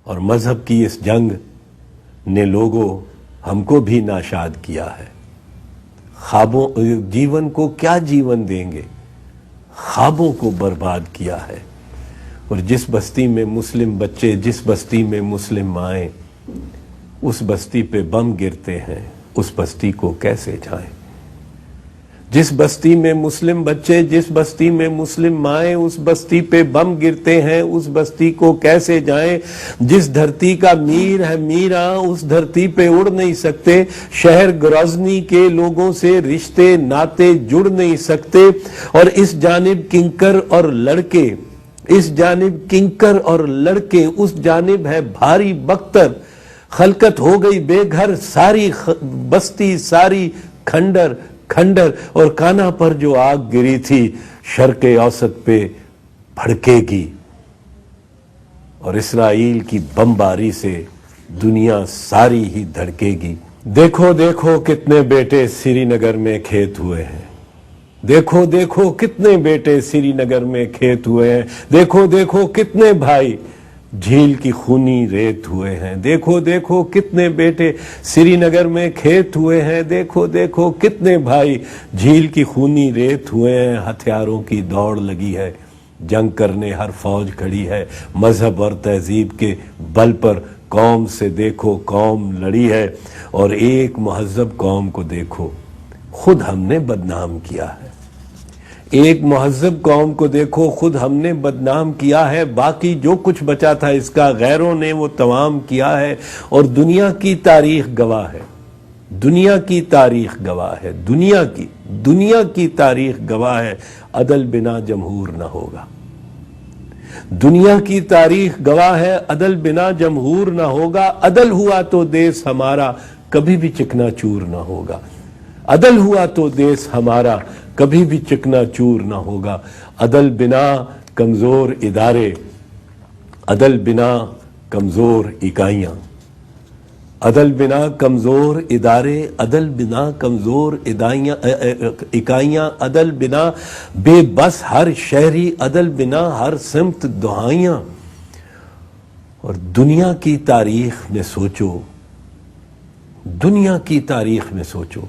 اور مذہب کی اس جنگ نے لوگوں ہم کو بھی ناشاد کیا ہے. خوابوں جیون کو کیا جیون دیں گے، خوابوں کو برباد کیا ہے. اور جس بستی میں مسلم بچے، جس بستی میں مسلم مائیں اس بستی پہ بم گرتے ہیں، اس بستی کو کیسے جائیں؟ جس بستی میں مسلم بچے، جس بستی میں مسلم مائیں اس بستی پہ بم گرتے ہیں، اس بستی کو کیسے جائیں؟ جس دھرتی کا میر ہے میرا اس دھرتی پہ اڑ نہیں سکتے، شہر گرازنی کے لوگوں سے رشتے ناتے جڑ نہیں سکتے. اور اس جانب کنکر اور لڑکے، اس جانب کنکر اور لڑکے، اس جانب ہے بھاری بختر. خلقت ہو گئی بے گھر، ساری بستی ساری کھنڈر کھنڈر. اور کانا پر جو آگ گری تھی شرق اوسط پہ بھڑکے گی، اور اسرائیل کی بمباری سے دنیا ساری ہی دھڑکے گی. دیکھو دیکھو کتنے بیٹے سری نگر میں کھیت ہوئے ہیں، دیکھو دیکھو کتنے بیٹے سری نگر میں کھیت ہوئے ہیں، دیکھو دیکھو کتنے بھائی جھیل کی خونی ریت ہوئے ہیں، دیکھو دیکھو کتنے بیٹے سری نگر میں کھیت ہوئے ہیں، دیکھو دیکھو کتنے بھائی جھیل کی خونی ریت ہوئے ہیں. ہتھیاروں کی دوڑ لگی ہے، جنگ کرنے ہر فوج کھڑی ہے. مذہب اور تہذیب کے بل پر قوم سے دیکھو قوم لڑی ہے. اور ایک مہذب قوم کو دیکھو خود ہم نے بدنام کیا ہے. ایک مہذب قوم کو دیکھو خود ہم نے بدنام کیا ہے. باقی جو کچھ بچا تھا اس کا غیروں نے وہ تمام کیا ہے. اور دنیا کی تاریخ گواہ ہے، دنیا کی تاریخ گواہ ہے، دنیا کی تاریخ گواہ ہے. عدل بنا جمہور نہ ہوگا. دنیا کی تاریخ گواہ ہے، عدل بنا جمہور نہ ہوگا. عدل ہوا تو دیس ہمارا کبھی بھی چکنا چور نہ ہوگا. عدل ہوا تو دیس ہمارا کبھی بھی چکنا چور نہ ہوگا. عدل بنا کمزور ادارے، عدل بنا کمزور اکائیاں، عدل بنا کمزور ادارے، عدل بنا کمزور اکائیاں، عدل بنا بے بس ہر شہری، عدل بنا ہر سمت دہائیاں. اور دنیا کی تاریخ میں سوچو، دنیا کی تاریخ میں سوچو،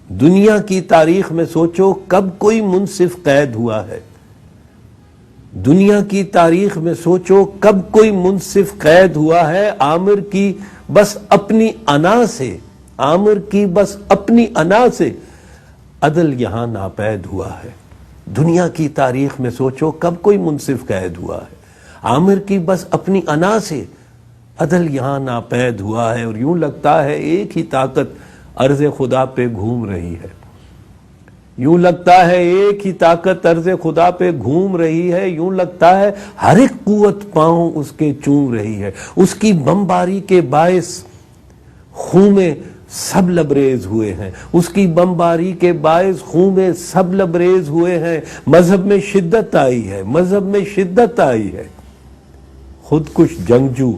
دنیا کی تاریخ میں سوچو کب کوئی منصف قید ہوا ہے؟ دنیا کی تاریخ میں سوچو کب کوئی منصف قید ہوا ہے؟ عامر کی بس اپنی انا سے، عامر کی بس اپنی انا سے عدل یہاں ناپید ہوا ہے. دنیا کی تاریخ میں سوچو کب کوئی منصف قید ہوا ہے؟ عامر کی بس اپنی انا سے عدل یہاں ناپید ہوا ہے. اور یوں لگتا ہے ایک ہی طاقت عرض خدا پہ گھوم رہی ہے، یوں لگتا ہے ایک ہی طاقت عرض خدا پہ گھوم رہی ہے. یوں لگتا ہے ہر ایک قوت پاؤں اس کے چوم رہی ہے. اس کی بمباری کے باعث خون میں سب لبریز ہوئے ہیں، اس کی بمباری کے باعث خون میں سب لبریز ہوئے ہیں. مذہب میں شدت آئی ہے، مذہب میں شدت آئی ہے. خودکش جنگجو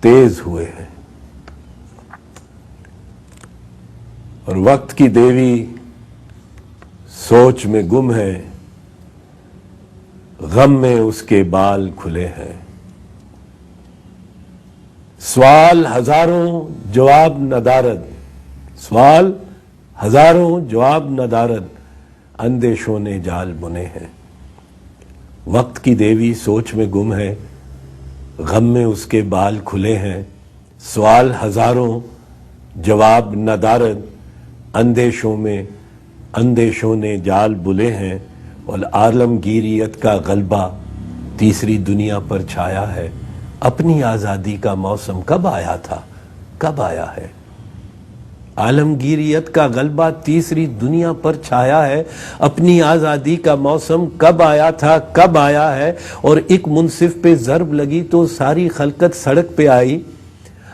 تیز ہوئے ہیں. اور وقت کی دیوی سوچ میں گم ہے، غم میں اس کے بال کھلے ہیں. سوال ہزاروں جواب ندارد، سوال ہزاروں جواب ندارد، اندیشوں نے جال بنے ہیں. وقت کی دیوی سوچ میں گم ہے، غم میں اس کے بال کھلے ہیں. سوال ہزاروں جواب ندارد، اندیشوں نے جال بلے ہیں. اور عالمگیریت کا غلبہ تیسری دنیا پر چھایا ہے. اپنی آزادی کا موسم کب آیا تھا، کب آیا ہے؟ عالمگیریت کا غلبہ تیسری دنیا پر چھایا ہے. اپنی آزادی کا موسم کب آیا تھا، کب آیا ہے؟ اور ایک منصف پہ ضرب لگی تو ساری خلقت سڑک پہ آئی.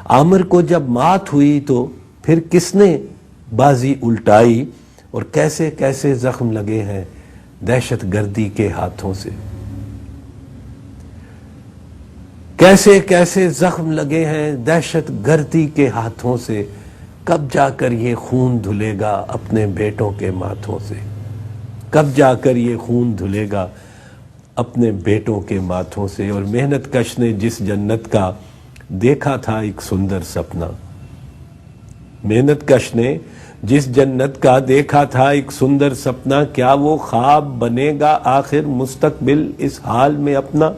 عامر کو جب مات ہوئی تو پھر کس نے بازی الٹائی؟ اور کیسے کیسے زخم لگے ہیں دہشت گردی کے ہاتھوں سے، کیسے کیسے زخم لگے ہیں دہشت گردی کے ہاتھوں سے. کب جا کر یہ خون دھلے گا اپنے بیٹوں کے ماتھوں سے، کب جا کر یہ خون دھلے گا اپنے بیٹوں کے ماتھوں سے، اور محنت کش نے جس جنت کا دیکھا تھا ایک سندر سپنا، محنت کش نے جس جنت کا دیکھا تھا ایک سندر سپنا، کیا وہ خواب بنے گا آخر مستقبل اس حال میں اپنا؟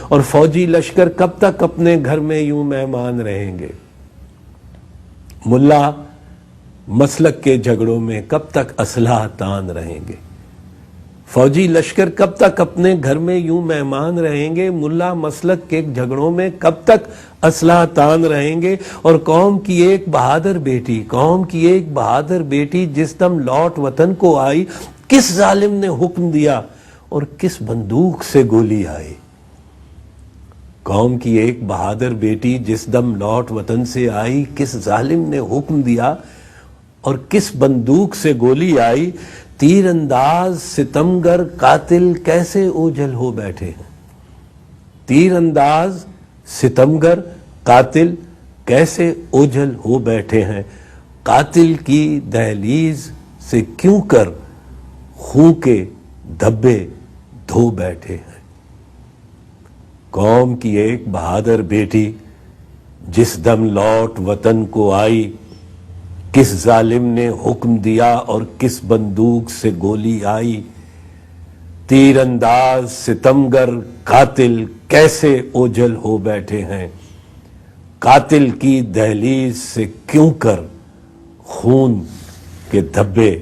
اور فوجی لشکر کب تک اپنے گھر میں یوں مہمان رہیں گے؟ ملا مسلک کے جھگڑوں میں کب تک اسلحہ تان رہیں گے؟ فوجی لشکر کب تک اپنے گھر میں یوں مہمان رہیں گے؟ ملا مسلک کے جھگڑوں میں کب تک اسلحہ تان رہیں گے؟ اور قوم کی ایک بہادر بیٹی، قوم کی ایک بہادر بیٹی جس دم لوٹ وطن کو آئی، کس ظالم نے حکم دیا اور کس بندوق سے گولی آئی؟ قوم کی ایک بہادر بیٹی جس دم لوٹ وطن سے آئی، کس ظالم نے حکم دیا اور کس بندوق سے گولی آئی؟ تیر انداز ستمگر قاتل کیسے اوجھل ہو بیٹھے ہیں؟ تیر انداز ستمگر قاتل کیسے اوجھل ہو بیٹھے ہیں؟ قاتل کی دہلیز سے کیوں کر خون کے دھبے دھو بیٹھے ہیں؟ قوم کی ایک بہادر بیٹی جس دم لوٹ وطن کو آئی، کس ظالم نے حکم دیا اور کس بندوق سے گولی آئی؟ تیر انداز ستمگر قاتل کیسے اوجھل ہو بیٹھے ہیں؟ قاتل کی دہلیز سے کیوں کر خون کے دھبے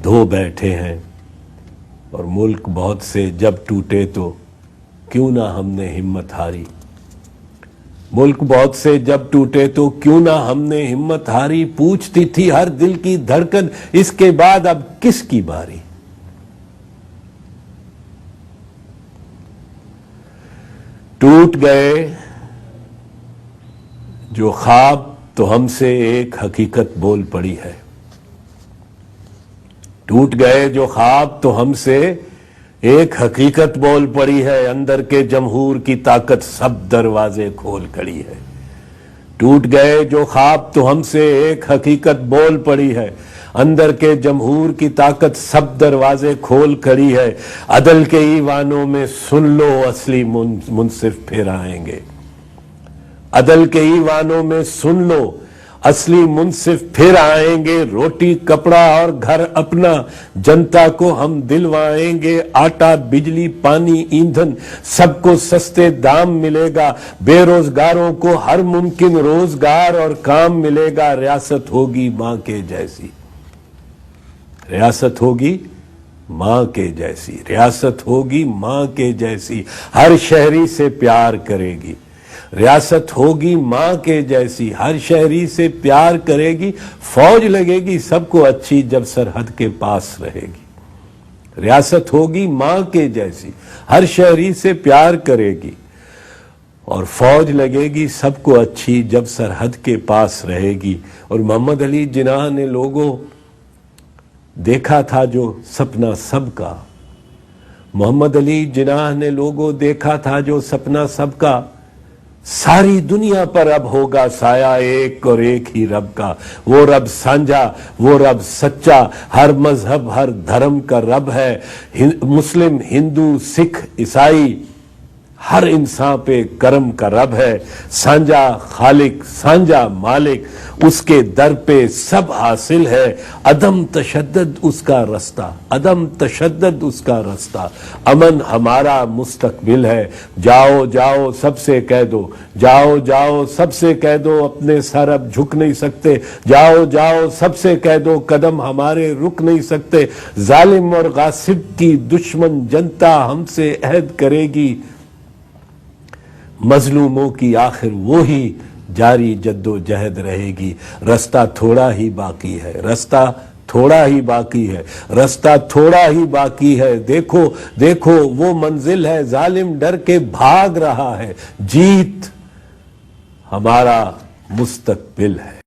دھو بیٹھے ہیں؟ اور ملک بہت سے جب ٹوٹے تو کیوں نہ ہم نے ہمت ہاری، ملک بہت سے جب ٹوٹے تو کیوں نہ ہم نے ہمت ہاری، پوچھتی تھی ہر دل کی دھڑکن اس کے بعد اب کس کی باری؟ ٹوٹ گئے جو خواب تو ہم سے ایک حقیقت بول پڑی ہے، ٹوٹ گئے جو خواب تو ہم سے ایک حقیقت بول پڑی ہے، اندر کے جمہور کی طاقت سب دروازے کھول کھڑی ہے۔ ٹوٹ گئے جو خواب تو ہم سے ایک حقیقت بول پڑی ہے، اندر کے جمہور کی طاقت سب دروازے کھول کھڑی ہے۔ عدل کے ایوانوں میں سن لو اصلی منصف پھر آئیں گے، عدل کے ایوانوں میں سن لو اصلی منصف پھر آئیں گے۔ روٹی کپڑا اور گھر اپنا جنتا کو ہم دلوائیں گے، آٹا بجلی پانی ایندھن سب کو سستے دام ملے گا، بے روزگاروں کو ہر ممکن روزگار اور کام ملے گا۔ ریاست ہوگی ماں کے جیسی، ریاست ہوگی ماں کے جیسی، ریاست ہوگی ماں کے جیسی، ہر شہری سے پیار کرے گی۔ ریاست ہوگی ماں کے جیسی، ہر شہری سے پیار کرے گی، فوج لگے گی سب کو اچھی جب سرحد کے پاس رہے گی۔ ریاست ہوگی ماں کے جیسی، ہر شہری سے پیار کرے گی، اور فوج لگے گی سب کو اچھی جب سرحد کے پاس رہے گی۔ اور محمد علی جناح نے لوگوں دیکھا تھا جو سپنا سب کا، محمد علی جناح نے لوگوں دیکھا تھا جو سپنا سب کا، ساری دنیا پر اب ہوگا سایہ ایک اور ایک ہی رب کا، وہ رب سانجھا وہ رب سچا، ہر مذہب ہر دھرم کا رب ہے، مسلم ہندو سکھ عیسائی ہر انسان پہ کرم کا رب ہے، سانجھا خالق سانجھا مالک اس کے در پہ سب حاصل ہے، عدم تشدد اس کا رستہ، عدم تشدد اس کا رستہ، امن ہمارا مستقبل ہے۔ جاؤ جاؤ سب سے کہہ دو، جاؤ جاؤ سب سے کہہ دو اپنے سر اب جھک نہیں سکتے، جاؤ جاؤ سب سے کہہ دو قدم ہمارے رک نہیں سکتے، ظالم اور غاصب کی دشمن جنتا ہم سے عہد کرے گی، مظلوموں کی آخر وہی جاری جد و جہد رہے گی۔ رستہ تھوڑا ہی باقی ہے، رستہ تھوڑا ہی باقی ہے، رستہ تھوڑا ہی باقی ہے، دیکھو دیکھو وہ منزل ہے، ظالم ڈر کے بھاگ رہا ہے، جیت ہمارا مستقبل ہے۔